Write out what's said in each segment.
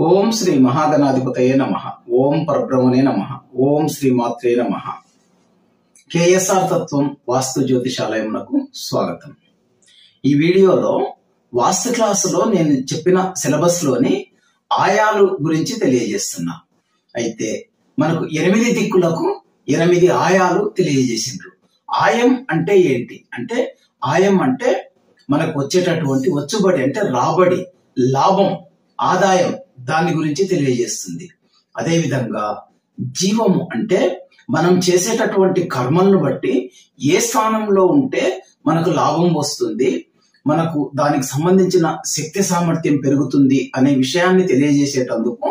ఓం శ్రీ మహాగణాధిపతయే నమః. ఓం పరబ్రహ్మణే నమః. ఓం శ్రీ మాత్రే నమః. కేఎస్ఆర్ తత్వం వాస్తు జ్యోతిషాలయమునకు స్వాగతం. ఈ వీడియోలో వాస్తు క్లాసులో నేను చెప్పిన సిలబస్ లోని ఆయాలు గురించి తెలియజేస్తున్నా. అయితే మనకు 8 దిక్కులకు 8 ఆయాలు తెలియజేసిండ్రు. ఆయం అంటే ఏంటి అంటే, ఆయం అంటే మనకు వచ్చేటటువంటి వచ్చుబడి అంటే రాబడి, లాభం, ఆదాయం, దాని గురించి తెలియజేస్తుంది. అదే విధంగా జీవము అంటే మనం చేసేటటువంటి కర్మలను బట్టి ఏ స్థానంలో ఉంటే మనకు లాభం వస్తుంది, మనకు దానికి సంబంధించిన శక్తి సామర్థ్యం పెరుగుతుంది అనే విషయాన్ని తెలియజేసేటందుకు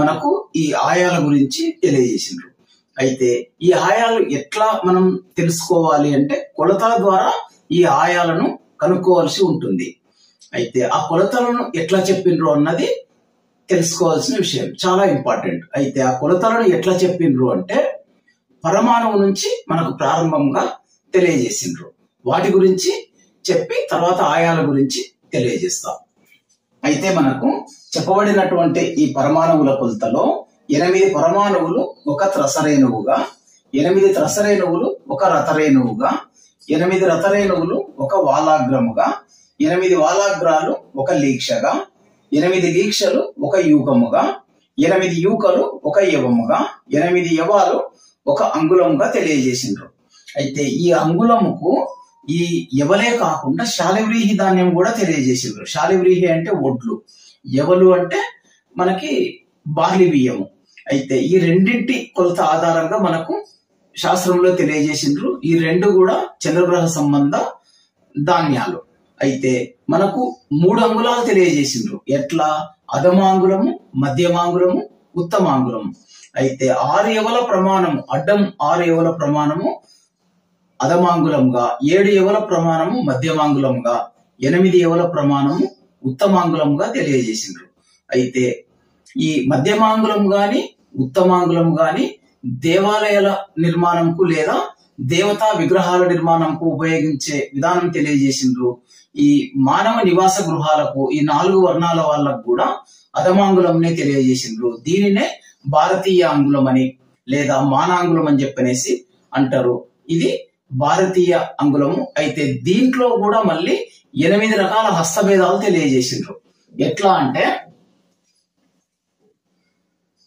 మనకు ఈ ఆయాల గురించి తెలియజేసిండ్రు. అయితే ఈ ఆయాలు ఎట్లా మనం తెలుసుకోవాలి అంటే, కొలతల ద్వారా ఈ ఆయాలను కనుక్కోవాల్సి ఉంటుంది. అయితే ఆ కొలతలను ఎట్లా చెప్పిండ్రు అన్నది తెలుసుకోవాల్సిన విషయం, చాలా ఇంపార్టెంట్. అయితే ఆ కొలతలను ఎట్లా చెప్పిండ్రు అంటే, పరమాణువు నుంచి మనకు ప్రారంభంగా తెలియజేసిండ్రు. వాటి గురించి చెప్పి తర్వాత ఆయాల గురించి తెలియజేస్తాం. అయితే మనకు చెప్పబడినటువంటి ఈ పరమాణువుల కొలతలో 8 పరమాణువులు ఒక త్రసరేణువుగా, 8 త్రసరేణువులు ఒక రతరేణువుగా, 8 రతరేణువులు ఒక వాలాగ్రముగా, 8 వాలాగ్రాలు ఒక లీక్షగా, 8 లీక్షలు ఒక యూకముగా, 8 యూకలు ఒక యవముగా, 8 యవాలు ఒక అంగుళముగా తెలియజేసిండ్రు. అయితే ఈ అంగుళముకు ఈ యవలే కాకుండా శాలివ్రీహి ధాన్యం కూడా తెలియజేసిండ్రు. శాలివ్రీహి అంటే ఒడ్లు, యవలు అంటే మనకి బార్లీ బియ్యము. అయితే ఈ రెండింటి కొలత ఆధారంగా మనకు శాస్త్రంలో తెలియజేసిండ్రు. ఈ రెండు కూడా చంద్రగ్రహ సంబంధ ధాన్యాలు. అయితే మనకు 3 అంగుళాలు తెలియజేసిండ్రు. ఎట్లా? అధమాంగుళము, మధ్యమాంగుళము, ఉత్తమాంగుళము. అయితే 6 యవల ప్రమాణము, అడ్డం 6 యవల ప్రమాణము అధమాంగుళంగా, 7 యవల ప్రమాణము మధ్యమాంగుళంగా, 8 యవల ప్రమాణము ఉత్తమాంగుళంగా తెలియజేసిండ్రు. అయితే ఈ మధ్యమాంగుళం గాని ఉత్తమాంగుళం గాని దేవాలయాల నిర్మాణంకు లేదా దేవతా విగ్రహాల నిర్మాణంకు ఉపయోగించే విధానం తెలియజేసిండ్రు. ఈ మానవ నివాస గృహాలకు, ఈ 4 వర్ణాల వాళ్ళకు కూడా అధమాంగుళంనే తెలియజేసిండ్రు. దీనినే భారతీయ అంగుళం అని లేదా మానాంగుళం అని చెప్పనేసి అంటారు. ఇది భారతీయ అంగుళము. అయితే దీంట్లో కూడా మళ్ళీ 8 రకాల హస్తభేదాలు తెలియజేసిండ్రు. ఎట్లా అంటే,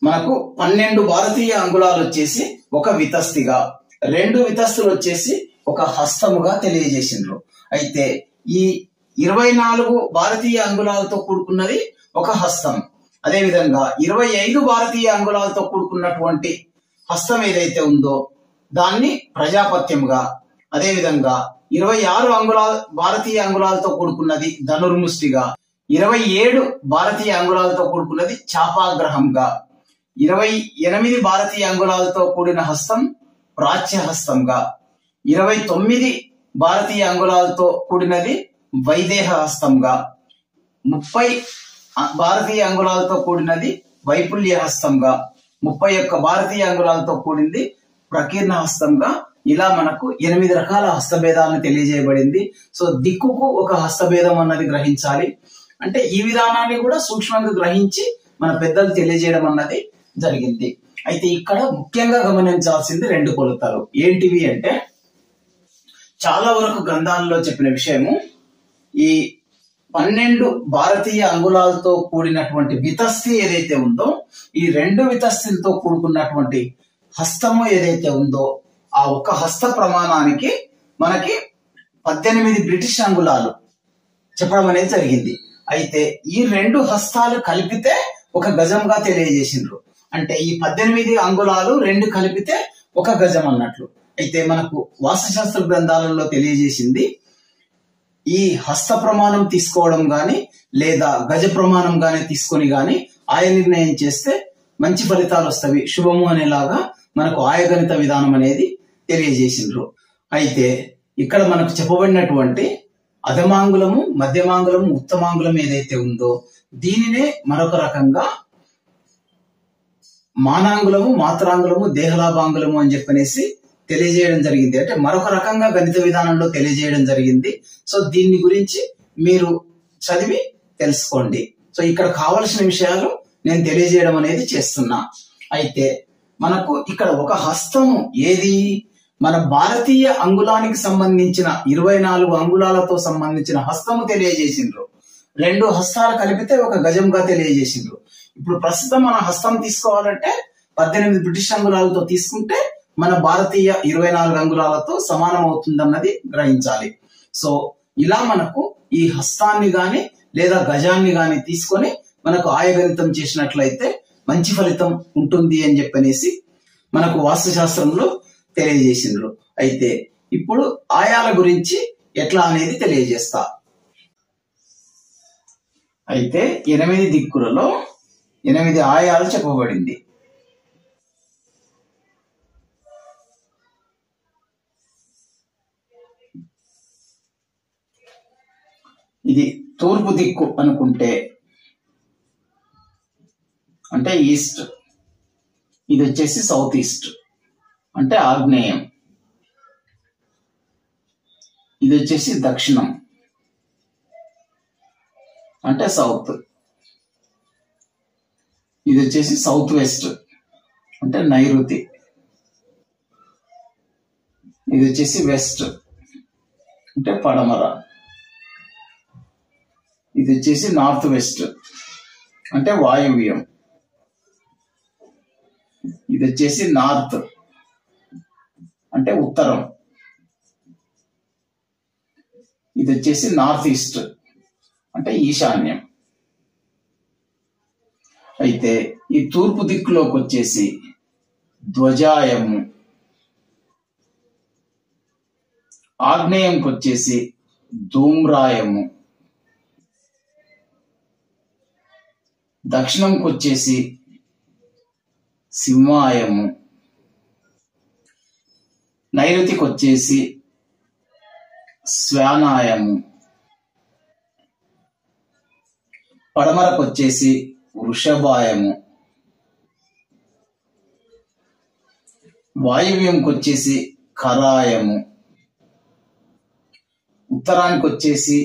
మనకు 12 భారతీయ అంగుళాలు వచ్చేసి ఒక వితస్తిగా, 2 వితస్తులు వచ్చేసి ఒక హస్తముగా తెలియజేసిండ్రు. అయితే ఈ 24 భారతీయ అంగుళాలతో కూడుకున్నది ఒక హస్తం. అదే విధంగా 25 భారతీయ అంగుళాలతో కూడుకున్నటువంటి హస్తం ఏదైతే ఉందో దాన్ని ప్రజాపత్యముగా, అదే విధంగా 26 భారతీయ అంగుళాలతో కూడుకున్నది ధనుర్ముష్టిగా, 27 భారతీయ అంగుళాలతో కూడుకున్నది చాపాగ్రహంగా, 28 భారతీయ అంగుళాలతో కూడిన హస్తం ప్రాచ్య హస్తంగా, 29 భారతీయ అంగుళాలతో కూడినది వైదేహ హస్తంగా, 30 భారతీయ అంగుళాలతో కూడినది వైపుల్య హస్తంగా, 31 భారతీయ అంగుళాలతో కూడింది ప్రకీర్ణ హస్తంగా. ఇలా మనకు 8 రకాల హస్తభేదాలను తెలియజేయబడింది. సో దిక్కుకు ఒక హస్తభేదం అన్నది గ్రహించాలి. అంటే ఈ విధానాన్ని కూడా సూక్ష్మంగా గ్రహించి మన పెద్దలు తెలియజేయడం అన్నది జరిగింది. అయితే ఇక్కడ ముఖ్యంగా గమనించాల్సింది 2 కొలతలు. ఏంటివి అంటే, చాలా వరకు గ్రంథాలలో చెప్పిన విషయము, ఈ 12 భారతీయ అంగుళాలతో కూడినటువంటి వితస్తి ఏదైతే ఉందో, ఈ 2 వితస్తులతో కూడుకున్నటువంటి హస్తము ఏదైతే ఉందో, ఆ ఒక హస్త ప్రమాణానికి మనకి 18 బ్రిటిష్ అంగుళాలు చెప్పడం అనేది జరిగింది. అయితే ఈ 2 హస్తాలు కలిపితే ఒక గజంగా తెలియజేసిండ్రు. అంటే ఈ 18 అంగుళాలు 2 కలిపితే ఒక గజం అన్నట్లు. అయితే మనకు వాస్తుశాస్త్ర గ్రంథాలలో తెలియజేసింది, ఈ హస్త ప్రమాణం తీసుకోవడం గాని లేదా గజ ప్రమాణం గాని తీసుకొని గాని ఆయ నిర్ణయం చేస్తే మంచి ఫలితాలు వస్తాయి, శుభము అనేలాగా మనకు ఆయగణిత విధానం అనేది తెలియజేసిండ్రు. అయితే ఇక్కడ మనకు చెప్పబడినటువంటి అధమాంగులము, మధ్యమాంగులము, ఉత్తమాంగులం ఏదైతే ఉందో దీనినే మరొక రకంగా మానాంగులము, మాత్రాంగులము, దేహలాభాంగులము అని చెప్పనేసి తెలియజేయడం జరిగింది. అంటే మరొక రకంగా గణిత విధానంలో తెలియజేయడం జరిగింది. సో దీని గురించి మీరు చదివి తెలుసుకోండి. సో ఇక్కడ కావలసిన విషయాలు నేను తెలియజేయడం అనేది చేస్తున్నా. అయితే మనకు ఇక్కడ ఒక హస్తము ఏది, మన భారతీయ అంగుళానికి సంబంధించిన 24 అంగుళాలతో సంబంధించిన హస్తము తెలియజేసిండ్రు. 2 హస్తాలు కలిపితే ఒక గజంగా తెలియజేసిండ్రు. ఇప్పుడు ప్రస్తుతం మన హస్తం తీసుకోవాలంటే 18 బ్రిటిష్ అంగుళాలతో తీసుకుంటే మన భారతీయ 24 అంగుళాలతో సమానం అవుతుందన్నది గ్రహించాలి. సో ఇలా మనకు ఈ హస్తాన్ని గాని లేదా గజాన్ని గాని తీసుకొని మనకు ఆయగణితం చేసినట్లయితే మంచి ఫలితం ఉంటుంది అని చెప్పనేసి మనకు వాస్తుశాస్త్రంలో తెలియజేసిండ్రు. అయితే ఇప్పుడు ఆయాల గురించి ఎట్లా అనేది తెలియజేస్తా. అయితే 8 దిక్కులలో 8 ఆయాలు చెప్పబడింది. ఇది తూర్పు దిక్కు అనుకుంటే అంటే ఈస్ట్, ఇది వచ్చేసి సౌత్ ఈస్ట్ అంటే ఆగ్నేయం, ఇది వచ్చేసి దక్షిణం అంటే సౌత్, ఇది వచ్చేసి సౌత్ వెస్ట్ అంటే నైరుతి, ఇది వచ్చేసి వెస్ట్ అంటే పడమర, ఇది వచ్చేసి నార్త్ వెస్ట్ అంటే వాయువ్యం, ఇది వచ్చేసి నార్త్ అంటే ఉత్తరం, ఇది వచ్చేసి నార్త్ ఈస్ట్ అంటే ఈశాన్యం. అయితే ఈ తూర్పు దిక్కులోకి వచ్చేసి ధ్వజాయము, ఆగ్నేయంకి వచ్చేసి ధూమ్రాయము, దక్షిణంకి వచ్చేసి సింహాయము, నైరుతికి వచ్చేసి శ్వానాయము, పడమరకు వచ్చేసి వృషభాయము, వాయువ్యంకి వచ్చేసి ఖరాయము, ఉత్తరానికి వచ్చేసి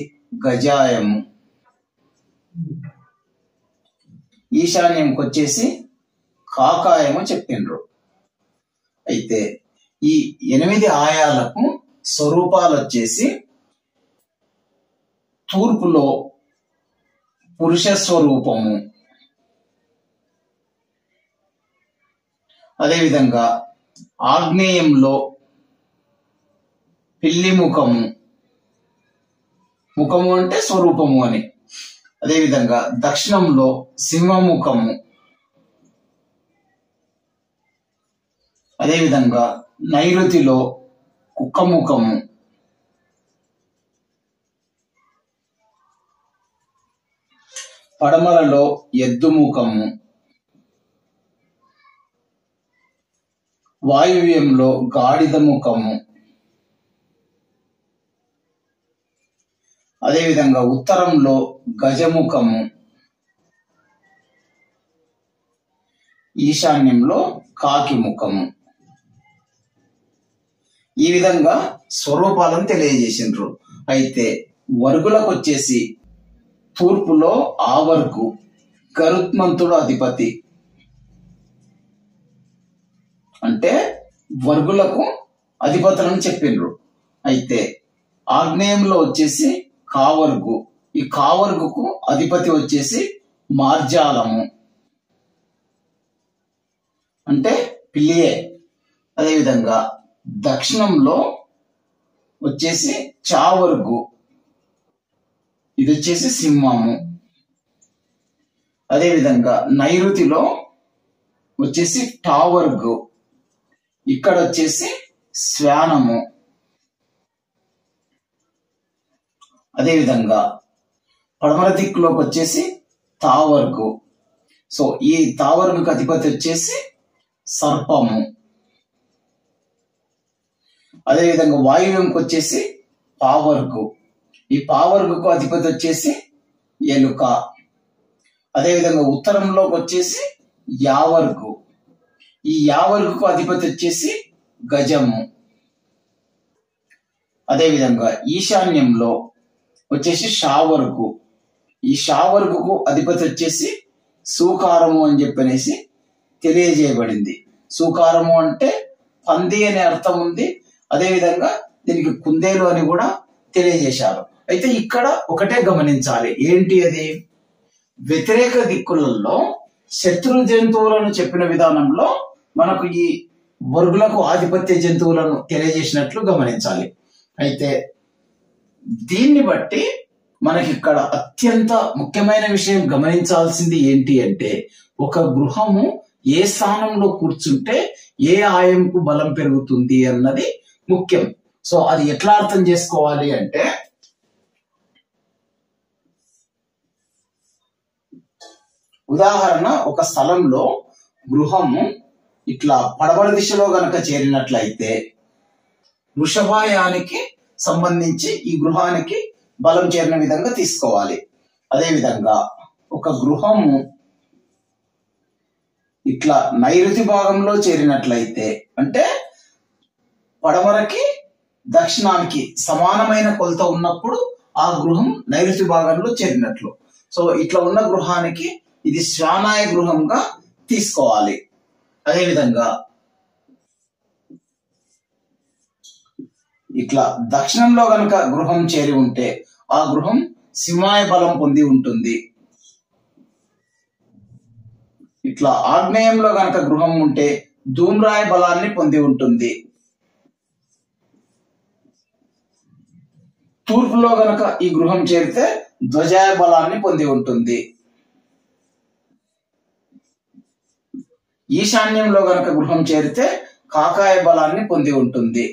గజాయము, ఈశాన్యంకి వచ్చేసి కాకాయము చెప్పిండ్రు. అయితే ఈ 8 ఆయాలకు స్వరూపాలు వచ్చేసి తూర్పులో పురుష స్వరూపము, అదేవిధంగా ఆగ్నేయంలో పిల్లి ముఖము, ముఖము అంటే స్వరూపము అని, అదేవిధంగా దక్షిణంలో సింహముఖము, అదేవిధంగా నైరుతిలో కుక్కముఖము, పడమరలో ఎద్దుముఖము, వాయువ్యంలో గాడిద ముఖము, అదేవిధంగా ఉత్తరంలో గజముఖము, ఈశాన్యంలో కాకి ముఖము. ఈ విధంగా స్వరూపాలను తెలియజేసిండ్రు. అయితే వర్గులకు వచ్చేసి తూర్పులో ఆవర్గు, గరుత్మంతుడు అధిపతి అంటే వర్గులకు అధిపతులను చెప్పిండ్రు. అయితే ఆగ్నేయంలో వచ్చేసి కావర్గు, ఈ కావర్గుకు అధిపతి వచ్చేసి మార్జాలము అంటే పిల్లియే. అదేవిధంగా దక్షిణంలో వచ్చేసి చావర్గు, ఇది వచ్చేసి సింహము. అదేవిధంగా నైరుతిలో వచ్చేసి టావర్గు, ఇక్కడ వచ్చేసి శ్వానము. అదేవిధంగా పడమర దిక్కులోకి వచ్చేసి తావర్గు. సో ఈ తావర్గుకు అధిపతి వచ్చేసి సర్పము. అదేవిధంగా వాయువ్యంకి వచ్చేసి పావర్గు, ఈ పావర్గుకు అధిపతి వచ్చేసి ఎలుక. అదేవిధంగా ఉత్తరంలోకి వచ్చేసి యావర్గు, ఈ యావర్గుకు అధిపతి వచ్చేసి గజము. అదేవిధంగా ఈశాన్యంలో వచ్చేసి షావర్గు, ఈ షావర్గుకు అధిపతి వచ్చేసి సూకారము అని చెప్పనేసి తెలియజేయబడింది. సూకారము అంటే పంది అనే అర్థం ఉంది. అదేవిధంగా దీనికి కుందేలు అని కూడా తెలియజేశారు. అయితే ఇక్కడ ఒకటే గమనించాలి, ఏంటి అది? వ్యతిరేక దిక్కులలో శత్రు జంతువులను చెప్పిన విధానంలో మనకు ఈ వర్గులకు ఆధిపత్య జంతువులను తెలియజేసినట్లు గమనించాలి. అయితే దీన్ని బట్టి మనకి ఇక్కడ అత్యంత ముఖ్యమైన విషయం గమనించాల్సింది ఏంటి అంటే, ఒక గృహము ఏ స్థానంలో కూర్చుంటే ఏ ఆయంకు బలం పెరుగుతుంది అన్నది ముఖ్యం. సో అది ఎట్లా అర్థం చేసుకోవాలి అంటే, ఉదాహరణ, ఒక స్థలంలో గృహము ఇట్లా పడమర దిశలో గనక చేరినట్లయితే వృషభాయానికి సంబంధించి ఈ గృహానికి బలం చేరిన విధంగా తీసుకోవాలి. అదేవిధంగా ఒక గృహము ఇట్లా నైరుతి భాగంలో చేరినట్లయితే, అంటే పడమరకి దక్షిణానికి సమానమైన కొలత ఉన్నప్పుడు ఆ గృహం నైరుతి భాగంలో చేరినట్లు. సో ఇట్లా ఉన్న గృహానికి ఇది శ్వానాయ గృహంగా తీసుకోవాలి. అదేవిధంగా ఇట్లా దక్షిణంలో గనక గృహం చేరి ఉంటే ఆ గృహం సింహాయ బలం పొంది ఉంటుంది. ఇట్లా ఆగ్నేయంలో గనక గృహం ఉంటే ధూమ్రాయ బలాన్ని పొంది ఉంటుంది. తూర్పులో గనక ఈ గృహం చేరితే ధ్వజాయ బలాన్ని పొంది ఉంటుంది. ఈశాన్యంలో గనక గృహం చేరితే కాకాయ బలాన్ని పొంది ఉంటుంది.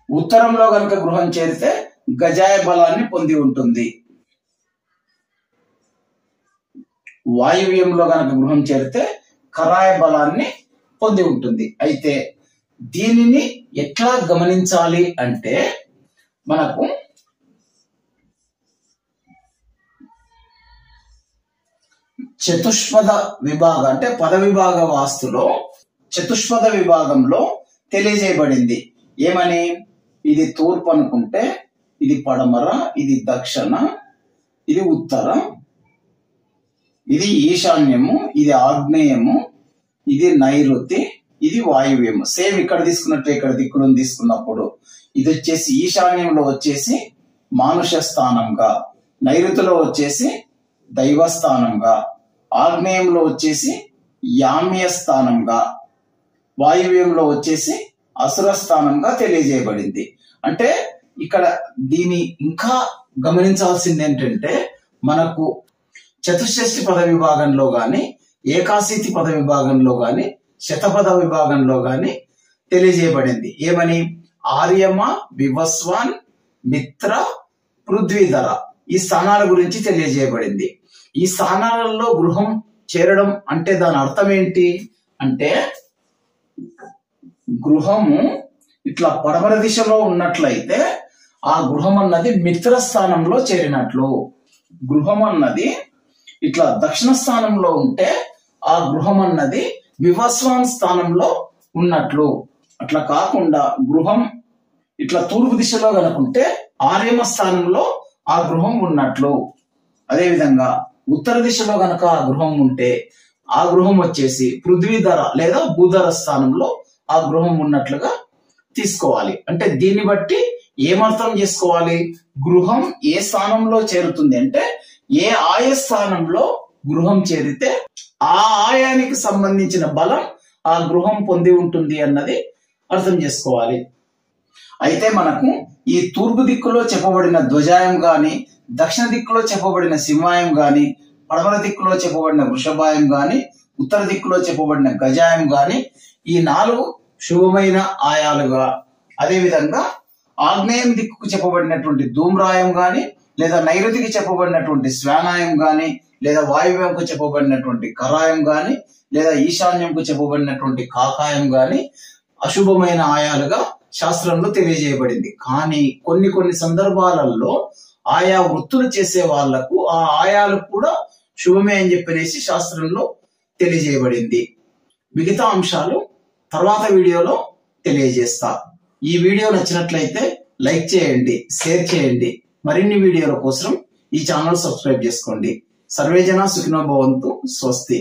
ఉత్తరంలో గనక గృహం చేరితే గజాయ బలాన్ని పొంది ఉంటుంది. వాయువ్యంలో గనక గృహం చేరితే కరాయ బలాన్ని పొంది ఉంటుంది. అయితే దీనిని ఎట్లా గమనించాలి అంటే, మనకు చతుష్పద విభాగ అంటే పద విభాగ వాస్తులో చతుష్పద విభాగంలో తెలియజేయబడింది. ఏమని? ఇది తూర్పు అనుకుంటే ఇది పడమర, ఇది దక్షిణ, ఇది ఉత్తర, ఇది ఈశాన్యము, ఇది ఆగ్నేయము, ఇది నైరుతి, ఇది వాయువ్యము. సేమ్ ఇక్కడ తీసుకున్నట్టు ఇక్కడ దిక్కులను తీసుకున్నప్పుడు ఇది వచ్చేసి ఈశాన్యంలో వచ్చేసి మానుష స్థానంగా, నైరుతిలో వచ్చేసి దైవస్థానంగా, ఆగ్నేయంలో వచ్చేసి యామ్య స్థానంగా, వాయువ్యంలో వచ్చేసి అసుర స్థానంగా తెలియజేయబడింది. అంటే ఇక్కడ దీని ఇంకా గమనించాల్సింది ఏంటంటే, మనకు చతుషష్ఠి పద విభాగంలో గాని, ఏకాశీతి పద విభాగంలో గాని, శతపద విభాగంలో గాని తెలియజేయబడింది. ఏమని? ఆర్యమ, వివస్వాన్, మిత్ర, పృథ్వీధర ఈ స్థానాల గురించి తెలియజేయబడింది. ఈ స్థానాలలో గృహం చేరడం అంటే దాని అర్థం ఏంటి అంటే, గృహము ఇట్లా పడమర దిశలో ఉన్నట్లయితే ఆ గృహం అన్నది మిత్ర స్థానంలో చేరినట్లు. గృహం అన్నది ఇట్లా దక్షిణ స్థానంలో ఉంటే ఆ గృహం అన్నది వివస్వాన్ స్థానంలో ఉన్నట్లు. అట్లా కాకుండా గృహం ఇట్లా తూర్పు దిశలో కనుకుంటే ఆర్యమ స్థానంలో ఆ గృహం ఉన్నట్లు. అదేవిధంగా ఉత్తర దిశలో గనక ఆ గృహం ఉంటే ఆ గృహం వచ్చేసి పృథ్వీధర లేదా భూధర స్థానంలో ఆ గృహం ఉన్నట్లుగా తీసుకోవాలి. అంటే దీన్ని బట్టి ఏమర్థం చేసుకోవాలి? గృహం ఏ స్థానంలో చేరుతుంది అంటే, ఏ ఆయ స్థానంలో గృహం చేరితే ఆ ఆయానికి సంబంధించిన బలం ఆ గృహం పొంది ఉంటుంది అన్నది అర్థం చేసుకోవాలి. అయితే మనకు ఈ తూర్పు దిక్కులో చెప్పబడిన ధ్వజాయం గాని, దక్షిణ దిక్కులో చెప్పబడిన సింహాయం గాని, పడమర దిక్కులో చెప్పబడిన వృషభాయం గాని, ఉత్తర దిక్కులో చెప్పబడిన గజాయం గాని ఈ 4 శుభమైన ఆయాలుగా, అదేవిధంగా ఆగ్నేయం దిక్కుకు చెప్పబడినటువంటి ధూమ్రాయం గాని, లేదా నైరుతికి చెప్పబడినటువంటి శ్వానాయం గాని, లేదా వాయువ్యంకు చెప్పబడినటువంటి కరాయం గాని, లేదా ఈశాన్యంకు చెప్పబడినటువంటి కాకాయం గాని అశుభమైన ఆయాలుగా శాస్త్రంలో తెలియజేయబడింది. కానీ కొన్ని సందర్భాలలో ఆయా వృత్తులు చేసే వాళ్లకు ఆ ఆయాలు కూడా శుభమే అని చెప్పనేసి శాస్త్రంలో తెలియజేయబడింది. మిగతా అంశాలు తర్వాత వీడియోలో తెలియజేస్తా. ఈ వీడియో నచ్చినట్లయితే లైక్ చేయండి, షేర్ చేయండి. మరిన్ని వీడియోల కోసం ఈ ఛానల్ సబ్స్క్రైబ్ చేసుకోండి. సర్వేజన సుఖినో భవంతు. స్వస్తి.